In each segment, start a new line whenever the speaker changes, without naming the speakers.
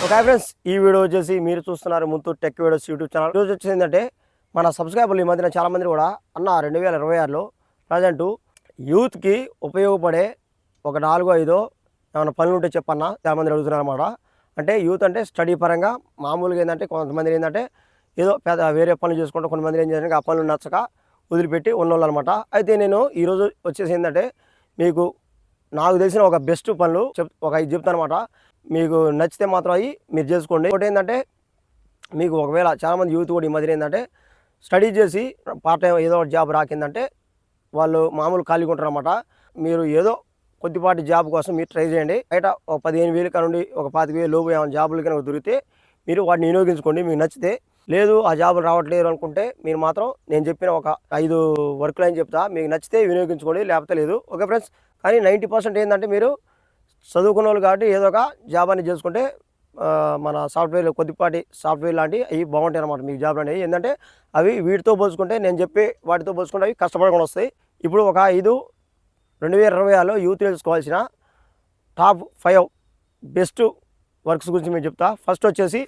Okay friends, ఈ video వచ్చేసి మీరు చూస్తున్నారు ముందు టెక్ వీడియోస్ యూట్యూబ్ ఛానల్. ఈరోజు వచ్చేసి ఏంటంటే మన సబ్స్క్రైబర్లు ఈ మధ్యన చాలామంది కూడా అన్న 2026లో ప్రజెంట్ యూత్కి ఉపయోగపడే ఒక 4-5 ఏమైనా పనులు ఉంటే చెప్పన్న చాలామంది అడుగుతున్నారు అన్నమాట. అంటే యూత్ అంటే స్టడీ పరంగా మామూలుగా ఏంటంటే కొంతమంది ఏంటంటే ఏదో వేరే పనులు చేసుకుంటూ కొంతమంది ఏం చేయాలంటే ఆ పనులు నచ్చక వదిలిపెట్టి ఉన్నోళ్ళు అనమాట. అయితే నేను ఈరోజు వచ్చేసి ఏంటంటే మీకు నాకు తెలిసిన ఒక బెస్ట్ పనులు ఒక 5 చెప్తాను అనమాట. మీకు నచ్చితే మాత్రం అవి మీరు చేసుకోండి. ఒకటి ఏంటంటే మీకు ఒకవేళ చాలామంది యూత్ కూడా ఈ మధ్య ఏంటంటే స్టడీ చేసి పార్ట్ టైం ఏదో ఒక జాబ్ రాకిందంటే వాళ్ళు మామూలు ఖాళీగా ఉంటారు అనమాట. మీరు ఏదో కొద్దిపాటి జాబ్ కోసం మీరు ట్రై చేయండి. బయట ఒక 15,000 కానుండి ఒక 25,000 లోపు ఏమైనా జాబులు కనుక దొరికితే మీరు వాటిని వినియోగించుకోండి మీకు నచ్చితే. లేదు ఆ జాబులు రావట్లేదు అనుకుంటే మీరు మాత్రం నేను చెప్పిన ఒక 5 వర్కులు అని చెప్తా, మీకు నచ్చితే వినియోగించుకోండి, లేకపోతే లేదు. ఓకే ఫ్రెండ్స్, కానీ 90% ఏంటంటే మీరు చదువుకున్న వాళ్ళు కాబట్టి ఏదో ఒక జాబ్ అనేది చేసుకుంటే మన సాఫ్ట్వేర్ కొద్దిపాటి సాఫ్ట్వేర్ లాంటివి అవి బాగుంటాయి అన్నమాట. మీకు జాబ్లు అనేవి ఏంటంటే అవి వీటితో పోల్చుకుంటే నేను చెప్పే వాటితో పోల్చుకుంటే అవి కష్టపడకుండా వస్తాయి. ఇప్పుడు ఒక 2026లో యూత్ తెలుసుకోవాల్సిన టాప్ 5 బెస్ట్ వర్క్స్ గురించి మీకు చెప్తా. ఫస్ట్ వచ్చేసి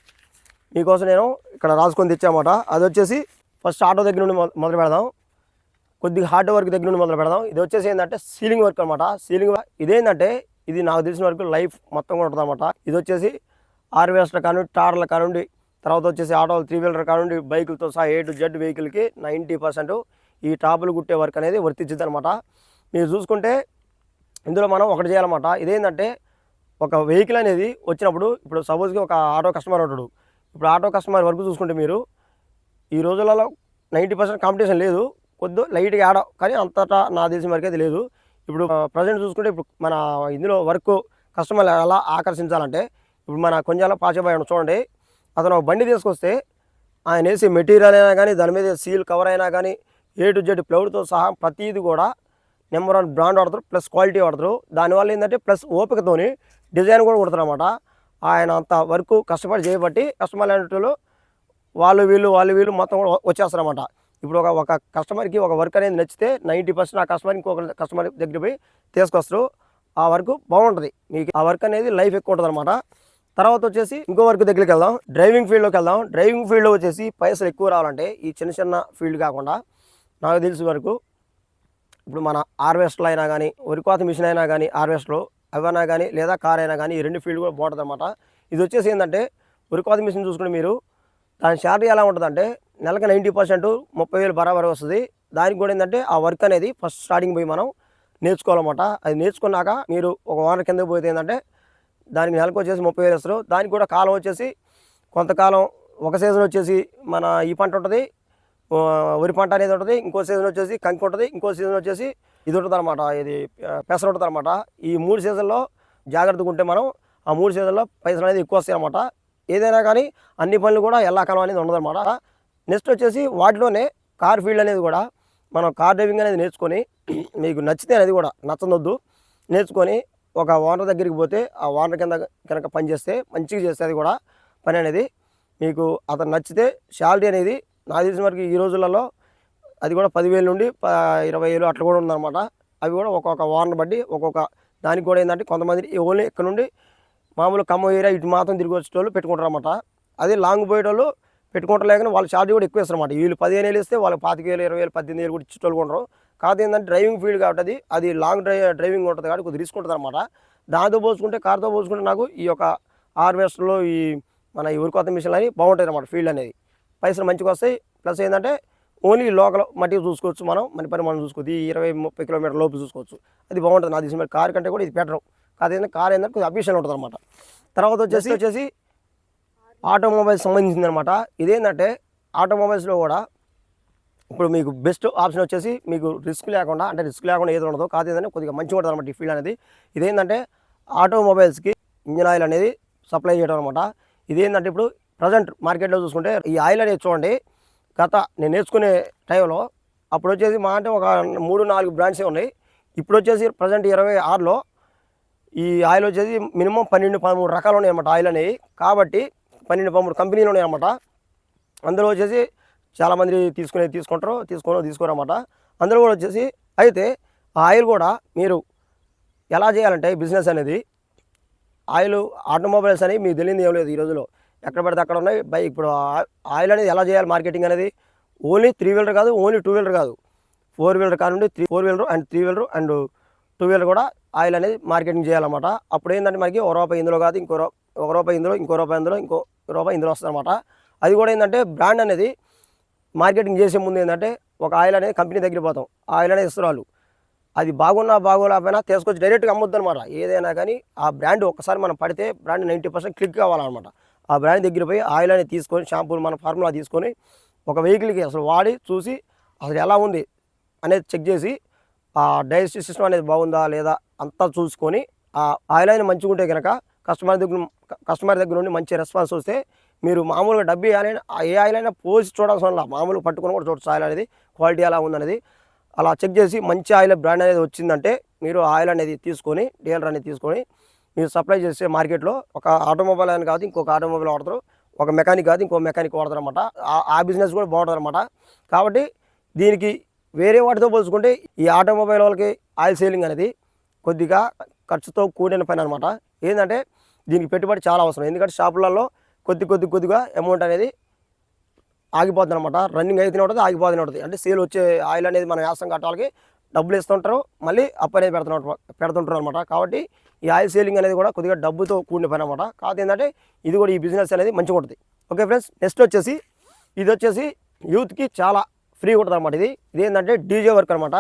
మీకోసం నేను ఇక్కడ రాసుకొని తెచ్చామాట. అది వచ్చేసి ఫస్ట్ ఆటో దగ్గర నుండి మొదలు పెడదాం, కొద్దిగా హార్డ్ వర్క్ దగ్గర నుండి మొదలు పెడదాం. ఇది వచ్చేసి ఏంటంటే సీలింగ్ వర్క్ అనమాట. సీలింగ్ ఇదేంటంటే ఇది నాకు తెలిసిన వరకు లైఫ్ మొత్తం కూడా ఉంటుంది అనమాట. ఇది వచ్చేసి హార్వెస్టర్ కానివ్వండి, టార్ల కానివ్వండి, తర్వాత వచ్చేసి ఆటోలు 3 వీలర్ కానివ్వండి, బైకులతో సహా A to Z వెహికల్కి 90% ఈ టాపులు కుట్టే వర్క్ అనేది వర్తించింది అనమాట. మీరు చూసుకుంటే ఇందులో మనం ఒకటి చేయాలన్నమాట. ఇదేంటంటే ఒక వెహికల్ అనేది వచ్చినప్పుడు ఇప్పుడు సపోజ్కి ఒక ఆటో కస్టమర్ ఉంటాడు. ఇప్పుడు ఆటో కస్టమర్ వరకు చూసుకుంటే మీరు ఈ రోజులలో 90% కాంపిటీషన్ లేదు, కొద్దిగా లైట్గా ఆడ, కానీ అంతటా నా తెలిసిన వరకు అయితే లేదు. ఇప్పుడు ప్రజెంట్ చూసుకుంటే ఇప్పుడు మన ఇందులో వర్క్ కస్టమర్లు ఎలా ఆకర్షించాలంటే ఇప్పుడు మన కొంచెం పాచబాయ్ చూడండి, అతను బండి తీసుకొస్తే ఆయన వేసే మెటీరియల్ అయినా కానీ దాని మీద సీల్ కవర్ అయినా కానీ A to Z ప్లౌడ్తో సహా ప్రతిదీ కూడా నెంబర్ 1 బ్రాండ్ వాడతారు, ప్లస్ క్వాలిటీ వాడతారు. దానివల్ల ఏంటంటే ప్లస్ ఓపికతోని డిజైన్ కూడా కొడతారు అనమాట. ఆయన అంత వర్క్ కష్టపడి చేయబట్టి కస్టమర్ అనేటోళ్ళు వాళ్ళు వీళ్ళు మొత్తం కూడా వచ్చేస్తారు అనమాట. ఇప్పుడు ఒక కస్టమర్కి ఒక వర్క్ అనేది నచ్చితే 90% ఆ కస్టమర్ ఇంకొక కస్టమర్ దగ్గర పోయి తీసుకొస్తారు. ఆ వర్క్ బాగుంటుంది, మీకు ఆ వర్క్ అనేది లైఫ్ ఎక్కువ ఉంటుంది అనమాట. తర్వాత వచ్చేసి ఇంకో వర్క్ దగ్గరికి వెళ్దాం, డ్రైవింగ్ ఫీల్డ్లోకి వెళ్దాం. డ్రైవింగ్ ఫీల్డ్లో వచ్చేసి పైసలు ఎక్కువ రావాలంటే ఈ చిన్న ఫీల్డ్ కాకుండా నాకు తెలిసిన వరకు ఇప్పుడు మన హార్వెస్టర్లు అయినా కానీ, వరికోత మిషన్ అయినా కానీ, హార్వెస్టర్లు అవైనా కానీ, లేదా కార్ అయినా కానీ, ఈ 2 ఫీల్డ్ కూడా బాగుంటుంది అనమాట. ఇది వచ్చేసి ఏంటంటే వరికోత మిషన్ చూసుకుంటే మీరు దాని శాలరీ ఎలా ఉంటుందంటే నెలకి 90% 30,000 బరాబర్ వస్తుంది. దానికి కూడా ఏంటంటే ఆ వర్క్ అనేది ఫస్ట్ స్టార్టింగ్ పోయి మనం నేర్చుకోవాలన్నమాట. అది నేర్చుకున్నాక మీరు ఒక ఓనర్ కింద పోతే ఏంటంటే దానికి నెలకు వచ్చేసి 30,000 ఇస్తారు. దానికి కూడా కాలం వచ్చేసి కొంతకాలం ఒక సీజన్ వచ్చేసి మన ఈ పంట ఉంటుంది, వరి పంట అనేది ఉంటుంది, ఇంకో సీజన్ వచ్చేసి కంకి ఉంటుంది, ఇంకో సీజన్ వచ్చేసి ఇది ఉంటుంది అనమాట, ఇది పెసర ఉంటుంది అనమాట. ఈ 3 సీజన్లో జాగ్రత్తగా ఉంటే మనం ఆ 3 సీజన్లో పైసలు అనేది ఎక్కువ వస్తాయి అనమాట. ఏదైనా కానీ అన్ని పనులు కూడా ఎల్లాకాలం అనేది ఉండదన్నమాట. నెక్స్ట్ వచ్చేసి వాటిలోనే కార్ ఫీల్డ్ అనేది కూడా మనం కార్ డ్రైవింగ్ అనేది నేర్చుకొని మీకు నచ్చితే అనేది కూడా నచ్చనొద్దు నేర్చుకొని ఒక ఓనర్ దగ్గరికి పోతే ఆ ఓనర్ కింద కనుక పని చేస్తే మంచిగా చేస్తే అది కూడా పని అనేది మీకు అతను నచ్చితే శాలరీ అనేది నాకు తెలిసిన వరకు ఈ రోజులలో అది కూడా 10,000 నుండి 20,000 అట్లా కూడా ఉందన్నమాట. అవి కూడా ఒక్కొక్క ఓనర్ బట్టి ఒక్కొక్క దానికి కూడా ఏంటంటే కొంతమంది ఓన్లీ ఇక్కడ నుండి మామూలు ఖమ్మం ఏరియా ఇటు మాత్రం తిరిగి వచ్చేటోళ్ళు పెట్టుకుంటారు అన్నమాట. అదే లాంగ్ పోయేటోళ్ళు పెట్టుకుంటారు, లేకపోతే వాళ్ళ ఛార్జ్ కూడా ఎక్కువ ఇస్తారు అన్నమాట. వీళ్ళు 15,000 ఇస్తే వాళ్ళు 25,000, 20,000, 18,000 కూడా ఇచ్చేటోళ్ళు ఉంటారు. కాదు ఏంటంటే డ్రైవింగ్ ఫీల్డ్ కాబట్టి అది లాంగ్ డ్రైవింగ్ ఉంటుంది కాబట్టి కొద్దిగా రిస్క్ ఉంటుంది అనమాట. దాంతో పోల్చుకుంటే కార్తో పోల్చుకుంటే నాకు ఈ యొక్క హార్వెస్టర్లో ఈ మన ఈ ఉరికోత మిషన్లు అని బాగుంటాయి అన్నమాట. ఫీల్డ్ అనేది పైసలు మంచిగా వస్తాయి. ప్లస్ ఏంటంటే ఓన్లీ లోకల్ మట్టి చూసుకోవచ్చు, మన పని మనం చూసుకోవచ్చు. ఈ 20-30 కిలోమీటర్ లోపు చూసుకోవచ్చు. అది బాగుంటుంది నాకు తెలిసిన కార్ కంటే కూడా ఇది బెటర్. కాదు ఏంటంటే కార్ ఏంటంటే కొద్దిగా అఫీషియల్ ఉంటుంది అనమాట. తర్వాత వచ్చేసి ఆటోమొబైల్స్ సంబంధించింది అనమాట. ఇదేంటంటే ఆటోమొబైల్స్లో కూడా ఇప్పుడు మీకు బెస్ట్ ఆప్షన్ వచ్చేసి మీకు రిస్క్ లేకుండా ఏది ఉండదు. కాదు ఏంటంటే కొద్దిగా మంచిగా ఉంటుంది అనమాట ఈ ఫీల్డ్ అనేది. ఇదేంటంటే ఆటోమొబైల్స్కి ఇంజిన్ ఆయిల్ అనేది సప్లై చేయడం అనమాట. ఇదేంటంటే ఇప్పుడు ప్రజెంట్ మార్కెట్లో చూసుకుంటే ఈ ఆయిల్ అనేది చూడండి, నేను నేర్చుకునే టైంలో అప్పుడు వచ్చేసి మా అంటే ఒక 3-4 బ్రాండ్సే ఉన్నాయి. ఇప్పుడు వచ్చేసి ప్రజెంట్ 26లో ఈ ఆయిల్ వచ్చేసి మినిమం 12-13 రకాలు ఉన్నాయి అన్నమాట ఆయిల్ అనేవి. కాబట్టి 12-13 కంపెనీలు ఉన్నాయి అన్నమాట. అందులో వచ్చేసి చాలామంది తీసుకోరన్నమాట. అందులో కూడా వచ్చేసి అయితే ఆ ఆయిల్ కూడా మీరు ఎలా చేయాలంటే బిజినెస్ అనేది ఆయిల్ ఆటోమొబైల్స్ అని మీకు తెలియదు ఏం లేదు ఈ రోజులో. ఎక్కడ పడితే అక్కడ ఉన్నాయి. ఇప్పుడు ఆయిల్ అనేది ఎలా చేయాలి మార్కెటింగ్ అనేది ఓన్లీ 3 వీలర్ కాదు, ఓన్లీ 2 వీలర్ కాదు, 4 వీలర్ కానుండి 4 wheeler and 3 wheeler and 2 wheeler కూడా ఆయిల్ అనేది మార్కెటింగ్ చేయాలన్నమాట. అప్పుడు ఏంటంటే మనకి ₹1 ఇందులో కాదు, ఇంకో ₹1 ఇందులో, ఇంకో రూపాయి ఇందులో, ఇంకో రూపాయి ఇందులో వస్తుందన్నమాట. అది కూడా ఏంటంటే బ్రాండ్ అనేది మార్కెటింగ్ చేసే ముందు ఏంటంటే ఒక ఆయిల్ అనేది కంపెనీ దగ్గర పోతాం, ఆయిల్ అనేది ఇస్తారు. అది బాగున్నా బాగోలేకపోయినా తీసుకొచ్చి డైరెక్ట్గా అమ్మొద్దు అనమాట. ఏదైనా కానీ ఆ బ్రాండ్ ఒక్కసారి మనం పడితే బ్రాండ్ 90% క్లిక్ కావాలన్నమాట. ఆ బ్రాండ్ దగ్గర పోయి ఆయిల్ అనేది తీసుకొని షాంపూలు మన ఫార్ములా తీసుకొని ఒక వెహికల్కి అసలు వాడి చూసి అసలు ఎలా ఉంది అనేది చెక్ చేసి ఆ డైజెస్టివ్ సిస్టమ్ అనేది బాగుందా లేదా అంతా చూసుకొని ఆ ఆయిల్ అయినా మంచిగా ఉంటే కనుక కస్టమర్ దగ్గర నుండి మంచి రెస్పాన్స్ వస్తే మీరు మామూలుగా డబ్బు ఏ ఆయిల్ అయినా పోసి చూడాల్సిన వల్ల మామూలుగా పట్టుకొని కూడా చూడొచ్చు ఆయిల్ అనేది క్వాలిటీ ఎలా ఉందనేది. అలా చెక్ చేసి మంచి ఆయిల్ బ్రాండ్ అనేది వచ్చిందంటే మీరు ఆయిల్ అనేది తీసుకొని డీలర్ అనేది తీసుకొని మీరు సప్లై చేసే మార్కెట్లో ఒక ఆటోమొబైల్ అని కాదు ఇంకొక ఆటోమొబైల్ వాడతారు, ఒక మెకానిక్ కాదు ఇంకో మెకానిక్ వాడతారు అనమాట. ఆ బిజినెస్ కూడా బాగుంటుంది అనమాట. కాబట్టి దీనికి వేరే వాటితో పోల్చుకుంటే ఈ ఆటోమొబైల్ వాళ్ళకి ఆయిల్ సేలింగ్ అనేది కొద్దిగా ఖర్చుతో కూడిన పని అనమాట. ఏంటంటే దీనికి పెట్టుబడి చాలా అవసరం. ఎందుకంటే షాపులలో కొద్దిగా అమౌంట్ అనేది ఆగిపోతుంది అనమాట. రన్నింగ్ అయితేనే ఉంటుంది, ఆగిపోతూనే ఉంటుంది. అంటే సేల్ వచ్చే ఆయిల్ అనేది మనం వేస్తాం కట్టాలకి డబ్బులు ఇస్తుంటారు, మళ్ళీ అప్పు అనేది పెడుతుంటారు అనమాట. కాబట్టి ఈ ఆయిల్ సేలింగ్ అనేది కూడా కొద్దిగా డబ్బుతో కూడిన పని అనమాట. కాకపోతే ఏంటంటే ఇది కూడా ఈ బిజినెస్ అనేది మంచిగా ఉంటుంది. ఓకే ఫ్రెండ్స్, నెక్స్ట్ వచ్చేసి ఇది వచ్చేసి యూత్కి చాలా ఫ్రీ ఉంటుంది అనమాట. ఇది ఏంటంటే డీజే వర్క్ అనమాట.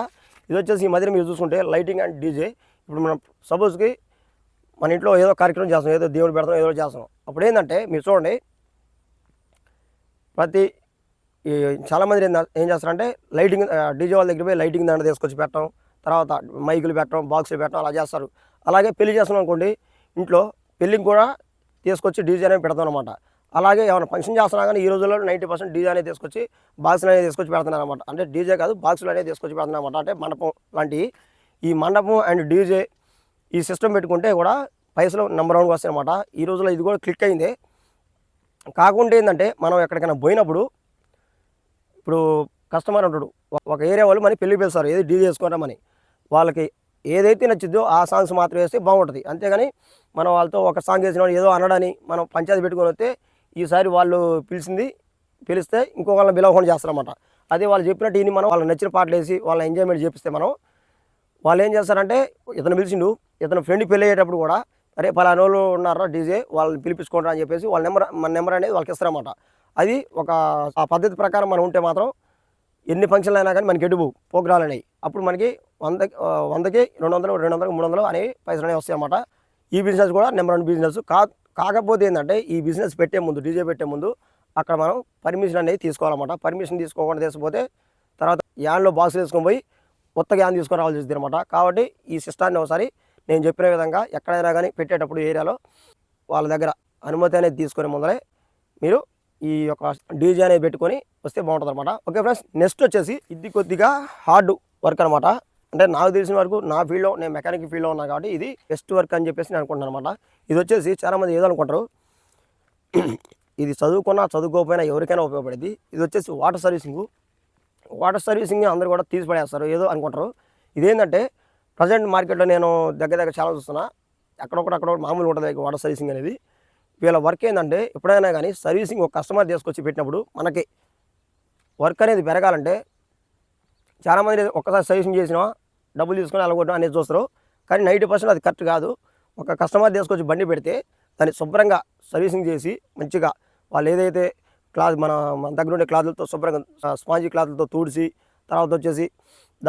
ఇది వచ్చేసి ఈ మధ్యన మీరు చూసుకుంటే లైటింగ్ అండ్ డీజే. ఇప్పుడు మనం సపోజ్కి మన ఇంట్లో ఏదో కార్యక్రమం చేస్తాం, ఏదో దేవుడు పెడతాం, ఏదో చేస్తాం. అప్పుడు ఏంటంటే మీరు చూడండి చాలామంది ఏం చేస్తారంటే లైటింగ్ డీజే వాళ్ళ దగ్గర పోయి లైటింగ్ దాంట్లో తీసుకొచ్చి పెట్టడం, తర్వాత మైకులు పెట్టడం, బాక్సులు పెట్టడం అలా చేస్తారు. అలాగే పెళ్లి చేస్తున్నాం అనుకోండి, ఇంట్లో పెళ్ళికి కూడా తీసుకొచ్చి డీజే అనేది పెడతాం అనమాట. అలాగే ఏమైనా ఫంక్షన్ చేస్తున్నా కానీ ఈ రోజుల్లో 90% డీజే అనేది తీసుకొచ్చి బాక్సులు అనేది తీసుకొచ్చి పెడుతున్నారు అనమాట. అంటే డీజే కాదు బాక్సులు అనేది తీసుకొచ్చి పెడుతున్నారు అనమాట. అంటే మండపం లాంటివి ఈ మండపం అండ్ డీజే ఈ సిస్టమ్ పెట్టుకుంటే కూడా పైసలు నెంబర్ 1గా వస్తాయి అనమాట. ఈ రోజుల్లో ఇది కూడా క్లిక్ అయింది. కాకుండా ఏంటంటే మనం ఎక్కడికైనా పోయినప్పుడు ఇప్పుడు కస్టమర్ ఉంటాడు, ఒక ఏరియా వాళ్ళు మనకి పెళ్ళి పిలుస్తారు, ఏది డీజే చేసుకుంటామని. వాళ్ళకి ఏదైతే నచ్చిద్దో ఆ సాంగ్స్ మాత్రం వేస్తే బాగుంటుంది. అంతేగాని మనం వాళ్ళతో ఒక సాంగ్ వేసిన వాళ్ళు ఏదో అనడని మనం పంచాయతీ పెట్టుకొని వస్తే ఈసారి వాళ్ళు పిలిస్తే ఇంకొకళ్ళని పిలవకుండా చేస్తారన్నమాట. అదే వాళ్ళు చెప్పినట్టు ఇన్ని మనం వాళ్ళకి నచ్చిన పాటలు వేసి వాళ్ళని ఎంజాయ్మెంట్ చేపిస్తే వాళ్ళు ఏం చేస్తారంటే ఇతను పిలిచిండు, ఇతను ఫ్రెండ్ పెళ్ళి అయ్యేటప్పుడు కూడా అరే పలానా వాళ్ళు ఉన్నారా డీజే వాళ్ళని పిలిపించుకుంటారా అని చెప్పేసి వాళ్ళ మన నెంబర్ అనేది వాళ్ళకి ఇస్తారన్నమాట. అది ఆ పద్ధతి ప్రకారం మనం ఉంటే మాత్రం ఎన్ని ఫంక్షన్లు అయినా కానీ మనకి ఎడుపు ప్రోగ్రాలు అనేవి అప్పుడు మనకి 100కి 200, 200, 300 అనేవి పైసలు అనేవి వస్తాయి అన్నమాట. ఈ బిజినెస్ కూడా నెంబర్ 1 బిజినెస్. కాకపోతే ఏంటంటే ఈ బిజినెస్ పెట్టే ముందు డీజే పెట్టే ముందు అక్కడ మనం పర్మిషన్ అనేది తీసుకోవాలన్నమాట. పర్మిషన్ తీసుకోకుండా తీసుకుపోతే తర్వాత యాన్లో బాక్స్ వేసుకొని పోయి కొత్తగా యాన్ తీసుకొని రావాల్సి వస్తుంది అనమాట. కాబట్టి ఈ సిస్టాన్ని ఒకసారి నేను చెప్పిన విధంగా ఎక్కడైనా కానీ పెట్టేటప్పుడు ఏరియాలో వాళ్ళ దగ్గర అనుమతి అనేది తీసుకొని ముందరే మీరు ఈ యొక్క డీజే అనేది పెట్టుకొని వస్తే బాగుంటుంది అనమాట. ఓకే ఫ్రెండ్స్, నెక్స్ట్ వచ్చేసి ఇది కొద్దిగా హార్డ్ వర్క్ అనమాట. అంటే నాకు తెలిసిన వరకు నా ఫీల్డ్లో నేను మెకానిక్ ఫీల్డ్లో ఉన్నా కాబట్టి ఇది బెస్ట్ వర్క్ అని చెప్పేసి నేను అనుకుంటున్నాను అనమాట. ఇది వచ్చేసి చాలామంది ఏదో అనుకుంటారు, ఇది చదువుకోకపోయినా ఎవరికైనా ఉపయోగపడేది. ఇది వచ్చేసి వాటర్ సర్వీసింగ్ అందరూ కూడా తీసి పడేస్తారు ఏదో అనుకుంటారు. ఇదేంటంటే ప్రజెంట్ మార్కెట్లో నేను దగ్గర చాలా చూస్తున్నా, అక్కడ మామూలు ఉంటుంది వాటర్ సర్వీసింగ్ అనేది. వీళ్ళ వర్క్ ఏంటంటే ఎప్పుడైనా కానీ సర్వీసింగ్ ఒక కస్టమర్ తీసుకొచ్చి పెట్టినప్పుడు మనకి వర్క్ అనేది పెరగాలంటే చాలామంది ఒక్కసారి సర్వీసింగ్ చేసినా డబ్బులు తీసుకొని అలగొట్టడం అనేది చూస్తారు. కానీ 90% అది కరెక్ట్ కాదు. ఒక కస్టమర్ తీసుకొచ్చి బండి పెడితే దాన్ని శుభ్రంగా సర్వీసింగ్ చేసి మంచిగా వాళ్ళు ఏదైతే మన దగ్గర ఉండే క్లాత్లతో శుభ్రంగా స్పాంజీ క్లాత్లతో తుడిచి తర్వాత వచ్చేసి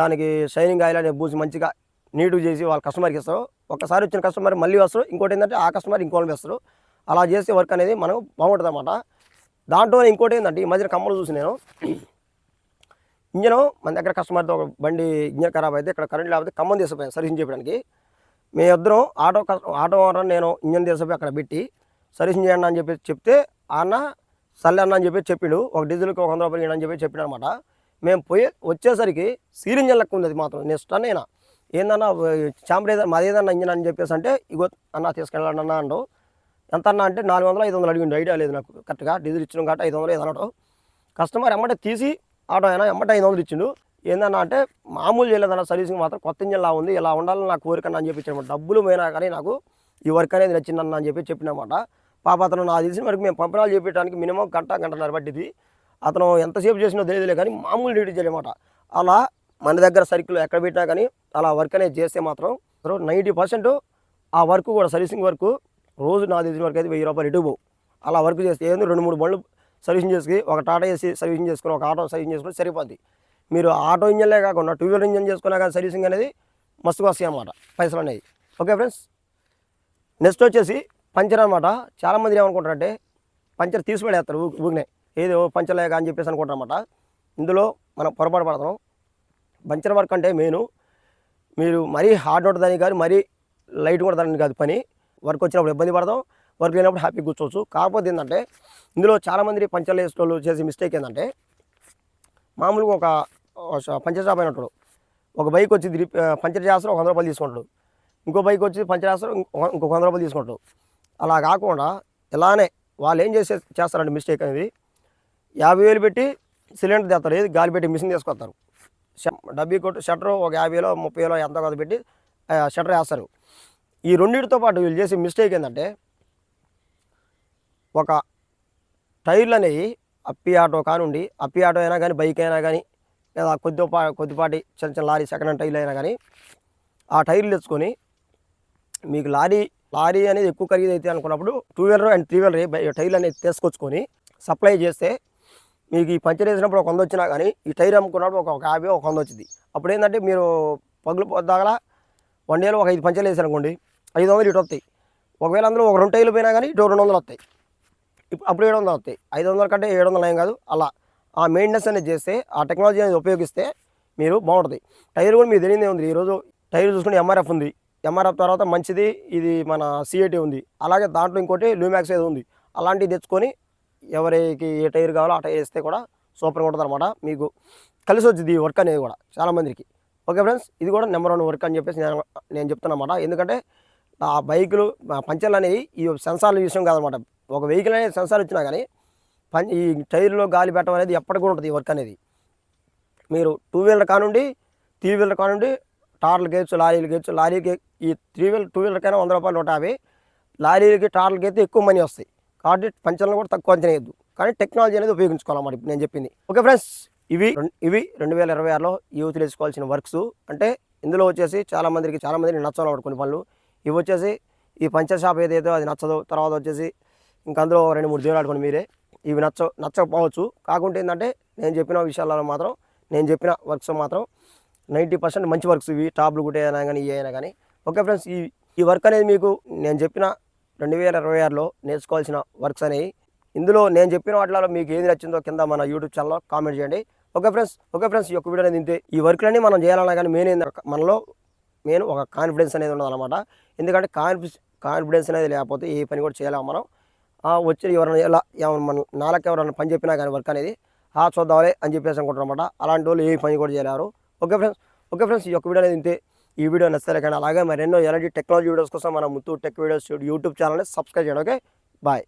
దానికి షైనింగ్ ఆయిల్ అనేది పూసి మంచిగా నీట్గా చేసి వాళ్ళ కస్టమర్కి ఇస్తారు. ఒకసారి వచ్చిన కస్టమర్ మళ్ళీ వస్తారు, ఇంకోటి ఏంటంటే ఆ కస్టమర్ ఇంకోటి వేస్తారు. అలా చేసే వర్క్ అనేది మనం బాగుంటుంది అన్నమాట. దాంట్లో ఇంకోటి ఏంటంటే ఈ మధ్యన కమ్మలు చూసి నేను ఇంజను మన దగ్గర కస్టమర్తో ఒక బండి ఇంజన్ ఖరాబ్ అయితే ఇక్కడ కరెంట్ లేకపోతే ఖమ్మం తీసుకుపోయాను సర్వీసింగ్ చేయడానికి. మేము ఇద్దరం ఆటో ఓనర్ నేను ఇంజన్ తీసుకుపోయి అక్కడ పెట్టి సర్వీసింగ్ చేయండి అని చెప్పి చెప్తే అన్న సర్లే అన్న అని చెప్పి చెప్పిండు, ఒక డీజిల్కి ఒక 100 రూపాయలు ఇవ్వండి అని చెప్పి చెప్పిన అనమాట. మేము వచ్చేసరికి సీల్ ఇంజన్ లెక్క ఉంది అది మాత్రం. నెక్స్ట్ అన్న ఏందన్నా చాంబర్ మాది ఏదన్నా ఇంజన్ అని చెప్పేసి అంటే ఇగో అన్న తీసుకెళ్ళండి అన్న అండు. ఎంత అన్న అంటే 400, 500 అడిగిండు. ఐడియా లేదు నాకు కరెక్ట్గా. డీజిల్ ఇచ్చిన కాబట్టి 500 ఏదన్నట్టు. కస్టమర్ ఎమ్మటే తీసి ఆటో అయినా ఎమ్మటే 500 ఇచ్చిండు. ఏందన్నా అంటే మామూలు చేయలేదన్న సర్వీసింగ్ మాత్రం కొత్త ఇంజన్ లా ఉంది, ఇలా ఉండాలని నాకు కోరికన్నా అని చెప్పించాను. డబ్బులు పోయినా కానీ నాకు ఈ వర్క్ అనేది నచ్చిందన్న అని చెప్పినమాట. పాప అతను నాకు తెలిసిన వరకు మేము పంపనాలు చేపించడానికి మినిమం గంటన్నర పట్టింది. అతను ఎంతసేపు చేసినో తెలియదులే కానీ మామూలు డ్యూటీ చేయలేమాట. అలా మన దగ్గర సర్కిల్ ఎక్కడ పెట్టినా కానీ అలా వర్క్ అనేది చేస్తే మాత్రం 90% ఆ వర్క్ కూడా సర్వీసింగ్ వర్క్ రోజు నాకు తెలిసిన వరకు అయితే ₹1000 ఇటు పోవు. అలా వర్క్ చేస్తే ఏందో 2-3 బండ్లు సర్వీసింగ్ చేసుకుని ఒక టాటా ఏసీ సర్వీసింగ్ చేసుకుని ఒక ఆటో సర్వీసింగ్ చేసుకుని సరిపోద్ది. మీరు ఆటో ఇంజన్లే కాకుండా 2 వీలర్ ఇంజన్ చేసుకున్నా కానీ సర్వీసింగ్ అనేది మస్తుగా వస్తాయి అన్నమాట పైసలు అనేది. ఓకే ఫ్రెండ్స్, నెక్స్ట్ వచ్చేసి పంచర్ అనమాట. చాలామంది ఏమనుకుంటారంటే పంచర్ తీసి పడేస్తారు ఊగినే, ఏదో పంచర్ లేక అని చెప్పేసి అనుకుంటారన్నమాట. ఇందులో మనం పొరపాటు పడతాం. పంచర్ వర్క్ అంటే మీరు మరీ హార్డ్ ఉంటుందని కాదు, మరీ లైట్ ఉంటుందని కాదు పని. వర్క్ వచ్చినప్పుడు ఇబ్బంది పడతాం, వర్క్ లేనప్పుడు హ్యాపీ కూర్చోవచ్చు. కాకపోతే ఏంటంటే ఇందులో చాలామంది పంచర్లు వేసేటోళ్ళు చేసే మిస్టేక్ ఏంటంటే మామూలుగా ఒక పంచర్ షాప్ అయినట్టు ఒక బైక్ వచ్చి పంచర్ చేస్తారు, ₹100 తీసుకుంటాడు. ఇంకో బైక్ వచ్చి పంచర్ చేస్తారు, ఇంకొక ₹100 తీసుకుంటాడు. అలా కాకుండా ఇలానే వాళ్ళు ఏం చేస్తారంటే మిస్టేక్ అనేది 50,000 పెట్టి సిలిండర్ తెస్తారు, ఏది గాలి పెట్టి మిషన్ తీసుకొస్తారు. డబ్బీ కొట్టు షట్టరు ఒక 50,000 30,000 ఎంత కొద్ది పెట్టి షట్టర్ వేస్తారు. ఈ రెండింటితో పాటు వీళ్ళు చేసే మిస్టేక్ ఏంటంటే ఒక టైర్లు అనేవి అప్పి ఆటో కానివ్వండి, అప్పి ఆటో అయినా కానీ బైక్ అయినా కానీ లేదా కొద్దిపాటి చిన్న చిన్న లారీ సెకండ్ హ్యాండ్ టైర్లు అయినా కానీ ఆ టైర్లు తెచ్చుకొని మీకు లారీ అనేది ఎక్కువ ఖరీదు అయితే అనుకున్నప్పుడు 2 వీలర్ అండ్ 3 వీలర్ టైర్లు అనేది తీసుకొచ్చుకొని సప్లై చేస్తే మీకు ఈ పంచర్ వేసినప్పుడు ఒక 100 వచ్చినా కానీ ఈ టైర్ అమ్ముకున్నప్పుడు ఒక 50 ఒక 100 వచ్చింది. అప్పుడు ఏంటంటే మీరు పగులు పోద్దాగల 1 డేలో ఒక 5 పంచర్లు వేసారు అనుకోండి, 500 ఇటు వస్తాయి. ఒకవేళ అందులో ఒక 2 టైర్లు పోయినా కానీ ఇటు 200 వస్తాయి. అప్పుడు 700 వస్తాయి. 500 కంటే 700 ఏం కాదు. అలా ఆ మెయింటెనెన్స్ అనేది చేస్తే, ఆ టెక్నాలజీ అనేది ఉపయోగిస్తే మీరు బాగుంటుంది. టైర్ కూడా మీరు తెలియదే ఉంది. ఈరోజు టైర్ చూసుకుంటే ఎంఆర్ఎఫ్ ఉంది, ఎంఆర్ఎఫ్ తర్వాత మంచిది ఇది మన సిఐటి ఉంది, అలాగే దాంట్లో ఇంకోటి ల్యూమాక్స్ ఏదో ఉంది. అలాంటివి తెచ్చుకొని ఎవరికి ఏ టైర్ కావాలో ఆ టైర్ వేస్తే కూడా సూపర్గా ఉంటుంది అనమాట. మీకు కలిసి వచ్చింది ఈ వర్క్ అనేది కూడా చాలామందికి. ఓకే ఫ్రెండ్స్, ఇది కూడా నెంబర్ 1 వర్క్ అని చెప్పేసి నేను చెప్తున్నా అన్నమాట. ఎందుకంటే ఆ బైకులు పంచర్లు అనేవి ఈ సెన్సార్ల విషయం కాదనమాట. ఒక వెహికల్ అనేది సెన్సార్ వచ్చినా కానీ ఈ టైర్లో గాలి పెట్టడం అనేది ఎప్పటికీ ఉంటుంది ఈ వర్క్ అనేది. మీరు 2 వీలర్ కానివ్వండి, 3 వీలర్ కానివ్వండి, టార్లు గేయచ్చు, లారీలు గేయచ్చు. లారీకి ఈ 2 వీలర్కైనా ₹100 150, లారీలకి టార్లకి అయితే ఎక్కువ మనీ వస్తాయి. కాబట్టి పంచర్లను కూడా తక్కువ అంచనా వేయద్దు, కానీ టెక్నాలజీ అనేది ఉపయోగించుకోవాలన్నమాట. ఇప్పుడు నేను చెప్పింది. ఓకే ఫ్రెండ్స్, ఇవి 2026లో యూత్లు వేసుకోవాల్సిన వర్క్స్. అంటే ఇందులో వచ్చేసి చాలామందికి నచ్చవు కొన్ని పనులు. ఇవి వచ్చేసి ఈ పంచర్ షాప్ ఏదైతే అది నచ్చదు. తర్వాత వచ్చేసి ఇంకా అందులో 2-3 దేవులు ఆడుకోండి మీరే. ఇవి నచ్చకపోవచ్చు. కాకుంటే ఏంటంటే నేను చెప్పిన విషయాలలో మాత్రం, నేను చెప్పిన వర్క్స్ మాత్రం 90% మంచి వర్క్స్ ఇవి. టాప్లు గుట్టే అయినా కానీ ఇవి అయినా కానీ. ఓకే ఫ్రెండ్స్, ఈ వర్క్ అనేది మీకు నేను చెప్పిన 2026లో నేర్చుకోవాల్సిన వర్క్స్ అనేవి. ఇందులో నేను చెప్పిన వాటిలో మీకు ఏది నచ్చిందో కింద మన యూట్యూబ్ ఛానల్లో కామెంట్ చేయండి. ఓకే ఫ్రెండ్స్, ఈ యొక్క వీడియో అనేది ఇంతే. ఈ వర్క్లన్నీ మనం చేయాలన్నా కానీ మనలో ఒక కాన్ఫిడెన్స్ అనేది ఉండదన్నమాట. ఎందుకంటే కాన్ఫిడెన్స్ అనేది లేకపోతే ఏ పని కూడా చేయలేము మనం. వచ్చి ఎవరైనా నాలుగు ఎవరైనా పని చెప్పినా కానీ వర్క్ అనేది చూద్దామని అని చెప్పేసి అనుకుంటారన్నమాట. అలాంటి వాళ్ళు ఏ పని కూడా చేయలేరు. ఓకే ఫ్రెండ్స్, ఈ యొక్క వీడియో అనేది ఇంతే. ఈ వీడియో నచ్చలే కానీ అలాగే మరెన్నో ఎలాంటి టెక్నాలజీ వీడియోస్ కోసం మన ముత్తూట్ టెక్ వీడియోస్ యూట్యూబ్ ఛానల్ని సబ్స్క్రైబ్ చేయండి. Okay, bye.